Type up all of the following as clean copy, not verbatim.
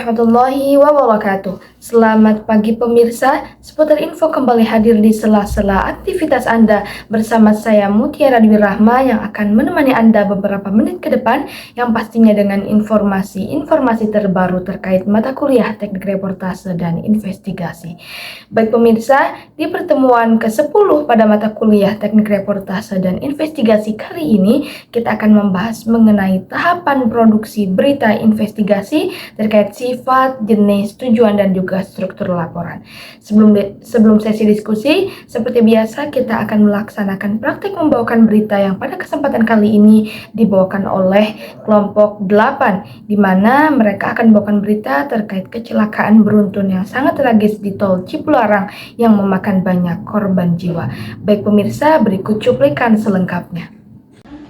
warahmatullahi wabarakatuh. Selamat pagi pemirsa, seputar info kembali hadir di sela-sela aktivitas Anda bersama saya Mutiara Dwi Rahma yang akan menemani Anda beberapa menit ke depan yang pastinya dengan informasi terbaru terkait mata kuliah Teknik Reportase dan Investigasi. Baik pemirsa, di pertemuan ke-10 pada mata kuliah Teknik Reportase dan Investigasi kali ini kita akan membahas mengenai tahapan produksi berita investigasi terkait sifat, jenis, tujuan, dan juga struktur laporan. Sebelum sesi diskusi, seperti biasa kita akan melaksanakan praktik membawakan berita yang pada kesempatan kali ini dibawakan oleh kelompok 8, di mana mereka akan membawakan berita terkait kecelakaan beruntun yang sangat tragis di Tol Cipularang yang memakan banyak korban jiwa. Baik pemirsa, berikut cuplikan selengkapnya.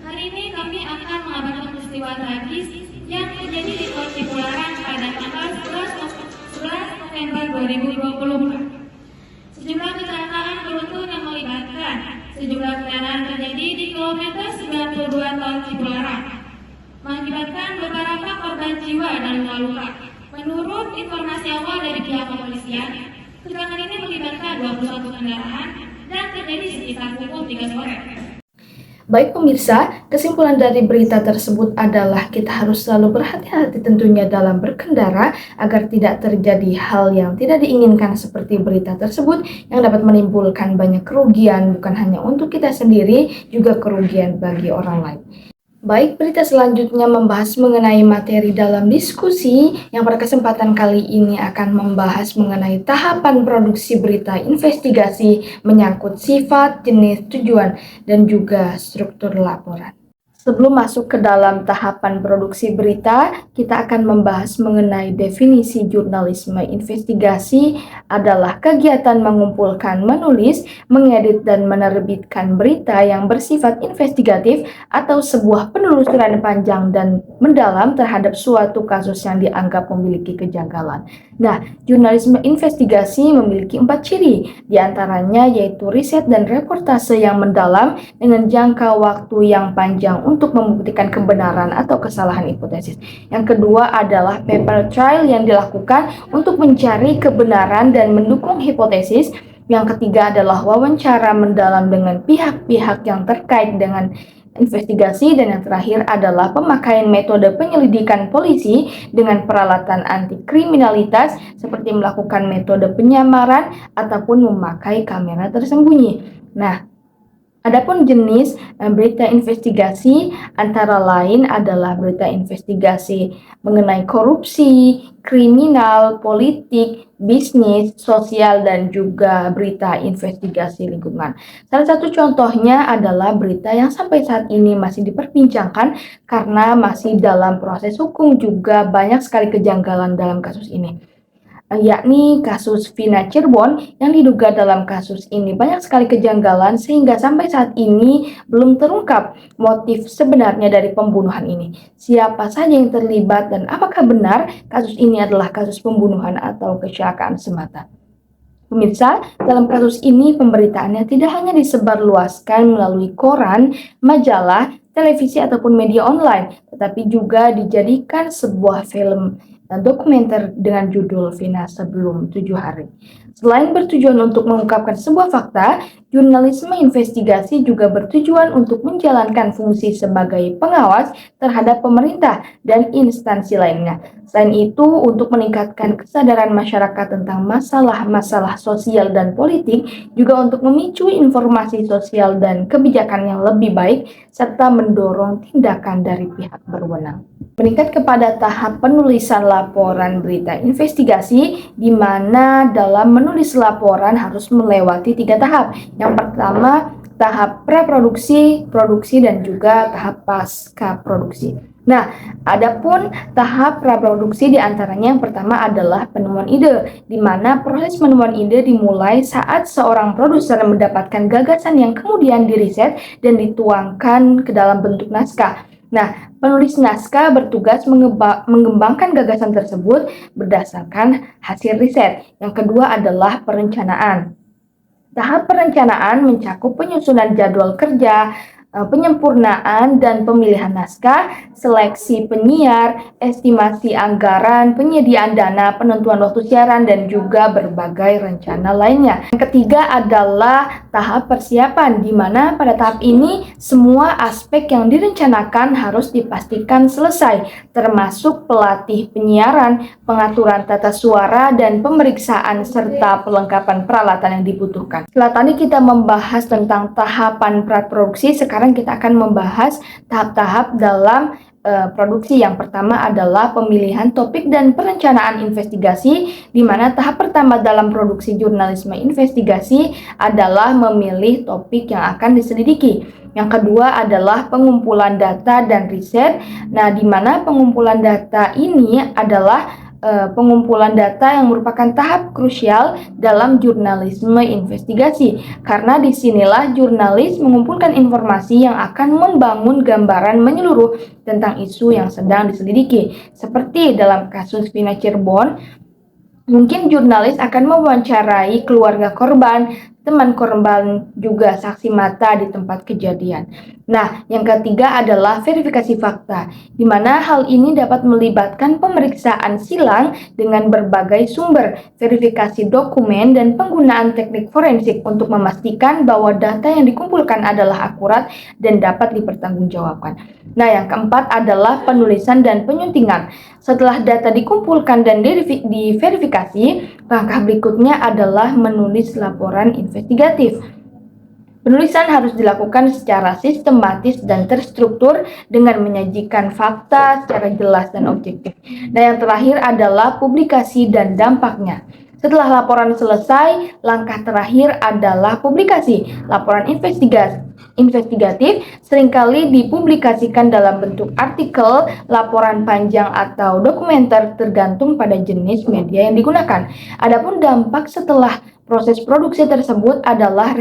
Hari ini kami akan mengabarkan peristiwa tragis yang terjadi di Tol Cipularang pada tanggal 11 November 2024. Sejumlah kecelakaan beruntun yang melibatkan sejumlah kendaraan terjadi di kilometer 92 Tol Cipularang, mengakibatkan beberapa korban jiwa dan luka-luka. Menurut informasi awal dari pihak kepolisian, kecelakaan ini melibatkan 21 kendaraan dan terjadi sekitar pukul 3 sore. Baik pemirsa, kesimpulan dari berita tersebut adalah kita harus selalu berhati-hati tentunya dalam berkendara agar tidak terjadi hal yang tidak diinginkan seperti berita tersebut yang dapat menimbulkan banyak kerugian bukan hanya untuk kita sendiri, juga kerugian bagi orang lain. Baik, berita selanjutnya membahas mengenai materi dalam diskusi yang pada kesempatan kali ini akan membahas mengenai tahapan produksi berita investigasi menyangkut sifat, jenis, tujuan, dan juga struktur laporan. Sebelum masuk ke dalam tahapan produksi berita, kita akan membahas mengenai definisi jurnalisme investigasi adalah kegiatan mengumpulkan, menulis, mengedit, dan menerbitkan berita yang bersifat investigatif atau sebuah penelusuran panjang dan mendalam terhadap suatu kasus yang dianggap memiliki kejanggalan. Nah, jurnalisme investigasi memiliki 4 ciri, diantaranya yaitu riset dan reportase yang mendalam dengan jangka waktu yang panjang untuk membuktikan kebenaran atau kesalahan hipotesis. Yang kedua adalah paper trail yang dilakukan untuk mencari kebenaran dan mendukung hipotesis. Yang ketiga adalah wawancara mendalam dengan pihak-pihak yang terkait dengan investigasi, dan yang terakhir adalah pemakaian metode penyelidikan polisi dengan peralatan anti kriminalitas seperti melakukan metode penyamaran ataupun memakai kamera tersembunyi. Nah, adapun jenis berita investigasi antara lain adalah berita investigasi mengenai korupsi, kriminal, politik, bisnis, sosial, dan juga berita investigasi lingkungan. Salah satu contohnya adalah berita yang sampai saat ini masih diperbincangkan karena masih dalam proses hukum, juga banyak sekali kejanggalan dalam kasus ini, yakni kasus Vina Cirebon. Yang diduga dalam kasus ini banyak sekali kejanggalan sehingga sampai saat ini belum terungkap motif sebenarnya dari pembunuhan ini. Siapa saja yang terlibat dan apakah benar kasus ini adalah kasus pembunuhan atau kecelakaan semata. Pemirsa, dalam kasus ini pemberitaannya tidak hanya disebarluaskan melalui koran, majalah, televisi ataupun media online, tetapi juga dijadikan sebuah film dan dokumenter dengan judul Vina Sebelum 7 Hari. Selain bertujuan untuk mengungkapkan sebuah fakta, jurnalisme investigasi juga bertujuan untuk menjalankan fungsi sebagai pengawas terhadap pemerintah dan instansi lainnya. Selain itu, untuk meningkatkan kesadaran masyarakat tentang masalah-masalah sosial dan politik, juga untuk memicu informasi sosial dan kebijakan yang lebih baik, serta mendorong tindakan dari pihak berwenang. Meningkat kepada tahap penulisan laporan berita investigasi, di mana dalam menulis laporan harus melewati 3 tahap. Yang pertama, tahap praproduksi, produksi, dan juga tahap pasca produksi. Nah, adapun tahap praproduksi diantaranya yang pertama adalah penemuan ide, di mana proses penemuan ide dimulai saat seorang produser mendapatkan gagasan yang kemudian diriset dan dituangkan ke dalam bentuk naskah. Nah, penulis naskah bertugas mengembangkan gagasan tersebut berdasarkan hasil riset. Yang kedua adalah perencanaan. Tahap perencanaan mencakup penyusunan jadwal kerja, penyempurnaan dan pemilihan naskah, seleksi penyiar, estimasi anggaran, penyediaan dana, penentuan waktu siaran, dan juga berbagai rencana lainnya. Yang ketiga adalah tahap persiapan, di mana pada tahap ini semua aspek yang direncanakan harus dipastikan selesai, termasuk pelatih penyiaran, pengaturan tata suara, dan pemeriksaan serta pelengkapan peralatan yang dibutuhkan. Setelah tadi kita membahas tentang tahapan praproduksi, sekarang kita akan membahas tahap-tahap dalam produksi. Yang pertama adalah pemilihan topik dan perencanaan investigasi, di mana tahap pertama dalam produksi jurnalisme investigasi adalah memilih topik yang akan diselidiki. Yang kedua adalah pengumpulan data dan riset. Nah, di mana pengumpulan data ini adalah pengumpulan data yang merupakan tahap krusial dalam jurnalisme investigasi, karena disinilah jurnalis mengumpulkan informasi yang akan membangun gambaran menyeluruh tentang isu yang sedang diselidiki. Seperti dalam kasus Vina Cirebon, mungkin jurnalis akan mewawancarai keluarga korban, teman korban, juga saksi mata di tempat kejadian. Nah, yang ketiga adalah verifikasi fakta, di mana hal ini dapat melibatkan pemeriksaan silang dengan berbagai sumber, verifikasi dokumen, dan penggunaan teknik forensik untuk memastikan bahwa data yang dikumpulkan adalah akurat dan dapat dipertanggungjawabkan. Nah, yang keempat adalah penulisan dan penyuntingan. Setelah data dikumpulkan dan diverifikasi, langkah berikutnya adalah menulis laporan investigatif. Penulisan harus dilakukan secara sistematis dan terstruktur dengan menyajikan fakta secara jelas dan objektif. Dan yang terakhir adalah publikasi dan dampaknya. Setelah laporan selesai, langkah terakhir adalah publikasi. Laporan investigatif seringkali dipublikasikan dalam bentuk artikel, laporan panjang, atau dokumenter tergantung pada jenis media yang digunakan. Adapun dampak setelah proses produksi tersebut adalah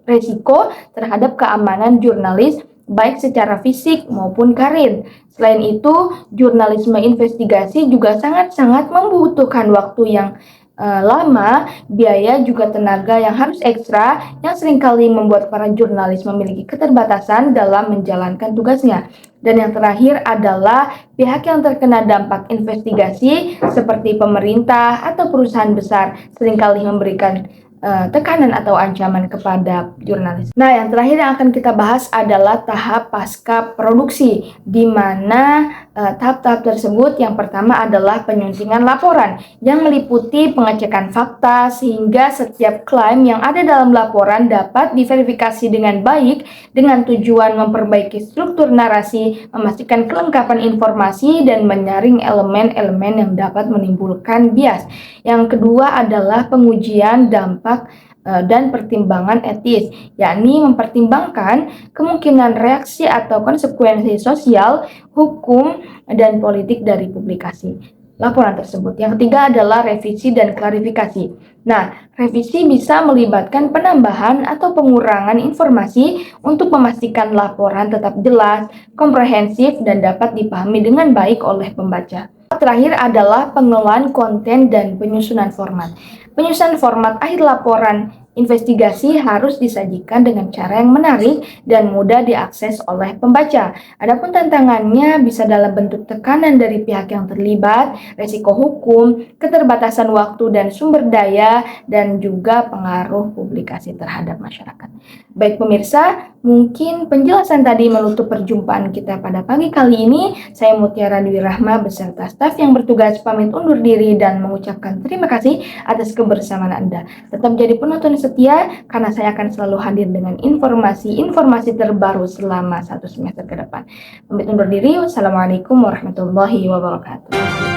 resiko terhadap keamanan jurnalis, baik secara fisik maupun karir. Selain itu, jurnalisme investigasi juga sangat-sangat membutuhkan waktu yang lama, biaya, juga tenaga yang harus ekstra, yang seringkali membuat para jurnalis memiliki keterbatasan dalam menjalankan tugasnya. Dan yang terakhir adalah pihak yang terkena dampak investigasi seperti pemerintah atau perusahaan besar seringkali memberikan tekanan atau ancaman kepada jurnalis. Nah, yang terakhir yang akan kita bahas adalah tahap pasca produksi, di mana tahap-tahap tersebut yang pertama adalah penyuntingan laporan yang meliputi pengecekan fakta sehingga setiap klaim yang ada dalam laporan dapat diverifikasi dengan baik dengan tujuan memperbaiki struktur narasi, memastikan kelengkapan informasi, dan menyaring elemen-elemen yang dapat menimbulkan bias. Yang kedua adalah pengujian dampak dan pertimbangan etis, yakni mempertimbangkan kemungkinan reaksi atau konsekuensi sosial, hukum, dan politik dari publikasi laporan tersebut. Yang ketiga adalah revisi dan klarifikasi. Nah, revisi bisa melibatkan penambahan atau pengurangan informasi untuk memastikan laporan tetap jelas, komprehensif, dan dapat dipahami dengan baik oleh pembaca. Terakhir adalah pengelolaan konten dan penyusunan format. Penyusunan format akhir laporan investigasi harus disajikan dengan cara yang menarik dan mudah diakses oleh pembaca. Adapun tantangannya bisa dalam bentuk tekanan dari pihak yang terlibat, resiko hukum, keterbatasan waktu dan sumber daya, dan juga pengaruh publikasi terhadap masyarakat. Baik pemirsa, mungkin penjelasan tadi menutup perjumpaan kita pada pagi kali ini. Saya Mutiara Dwi Rahma beserta staf yang bertugas pamit undur diri dan mengucapkan terima kasih atas kebersamaan Anda. Tetap jadi penonton setia, karena saya akan selalu hadir dengan informasi-informasi terbaru selama 1 semester ke depan. Pamit undur diri, wassalamualaikum warahmatullahi wabarakatuh.